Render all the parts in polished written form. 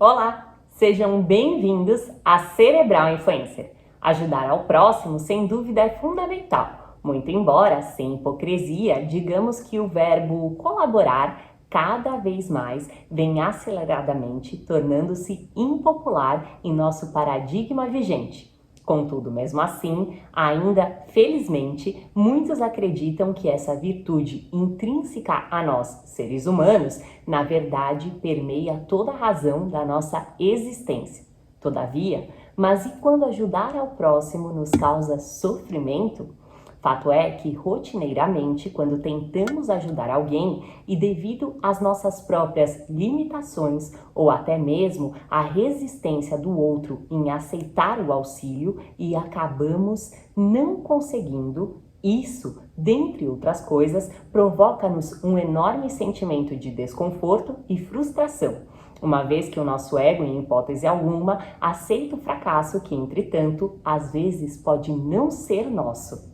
Olá, sejam bem-vindos a Cerebral Influencer. Ajudar ao próximo, sem dúvida, é fundamental. Muito embora, sem hipocrisia, digamos que o verbo colaborar cada vez mais vem aceleradamente tornando-se impopular em nosso paradigma vigente. Contudo, mesmo assim, ainda felizmente, muitos acreditam que essa virtude intrínseca a nós, seres humanos, na verdade permeia toda a razão da nossa existência. Todavia, mas e quando ajudar ao próximo nos causa sofrimento? Fato é que, rotineiramente, quando tentamos ajudar alguém e devido às nossas próprias limitações ou até mesmo à resistência do outro em aceitar o auxílio e acabamos não conseguindo, isso, dentre outras coisas, provoca-nos um enorme sentimento de desconforto e frustração, uma vez que o nosso ego, em hipótese alguma, aceita o fracasso que, entretanto, às vezes pode não ser nosso.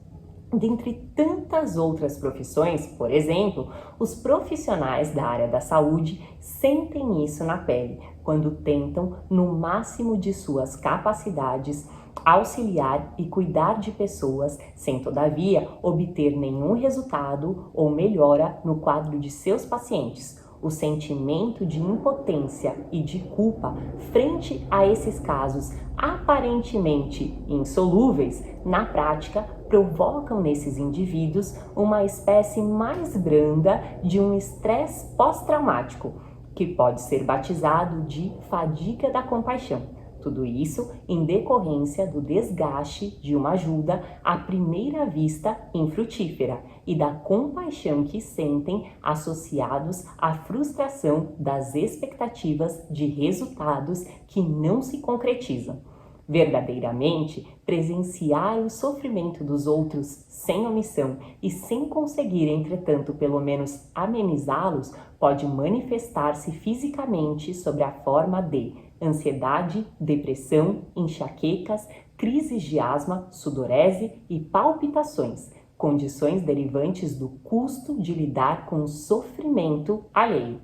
Dentre tantas outras profissões, por exemplo, os profissionais da área da saúde sentem isso na pele, quando tentam, no máximo de suas capacidades, auxiliar e cuidar de pessoas, sem todavia obter nenhum resultado ou melhora no quadro de seus pacientes. O sentimento de impotência e de culpa frente a esses casos aparentemente insolúveis, na prática, provocam nesses indivíduos uma espécie mais branda de um estresse pós-traumático, que pode ser batizado de fadiga da compaixão. Tudo isso em decorrência do desgaste de uma ajuda à primeira vista infrutífera e da compaixão que sentem associados à frustração das expectativas de resultados que não se concretizam. Verdadeiramente, presenciar o sofrimento dos outros sem omissão e sem conseguir, entretanto, pelo menos amenizá-los, pode manifestar-se fisicamente sob a forma de ansiedade, depressão, enxaquecas, crises de asma, sudorese e palpitações, condições derivantes do custo de lidar com o sofrimento alheio.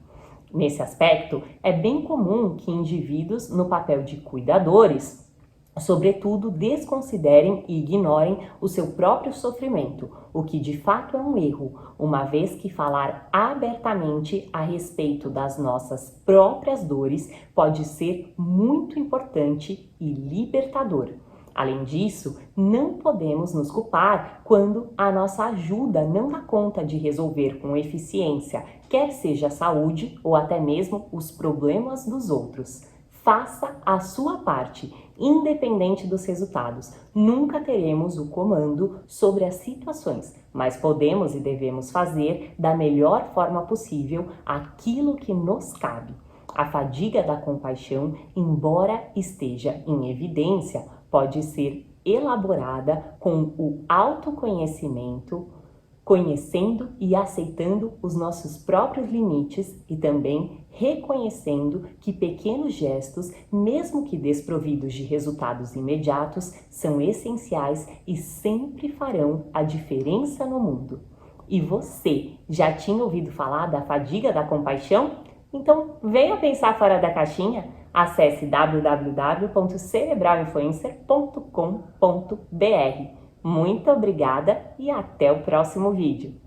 Nesse aspecto, é bem comum que indivíduos no papel de cuidadores, sobretudo, desconsiderem e ignorem o seu próprio sofrimento, o que de fato é um erro, uma vez que falar abertamente a respeito das nossas próprias dores pode ser muito importante e libertador. Além disso, não podemos nos culpar quando a nossa ajuda não dá conta de resolver com eficiência, quer seja a saúde ou até mesmo os problemas dos outros. Faça a sua parte, independente dos resultados. Nunca teremos o comando sobre as situações, mas podemos e devemos fazer da melhor forma possível aquilo que nos cabe. A fadiga da compaixão, embora esteja em evidência, pode ser elaborada com o autoconhecimento, conhecendo e aceitando os nossos próprios limites e também reconhecendo que pequenos gestos, mesmo que desprovidos de resultados imediatos, são essenciais e sempre farão a diferença no mundo. E você já tinha ouvido falar da fadiga da compaixão? Então venha pensar fora da caixinha. Acesse www.cerebralinfluencer.com.br. Muito obrigada e até o próximo vídeo.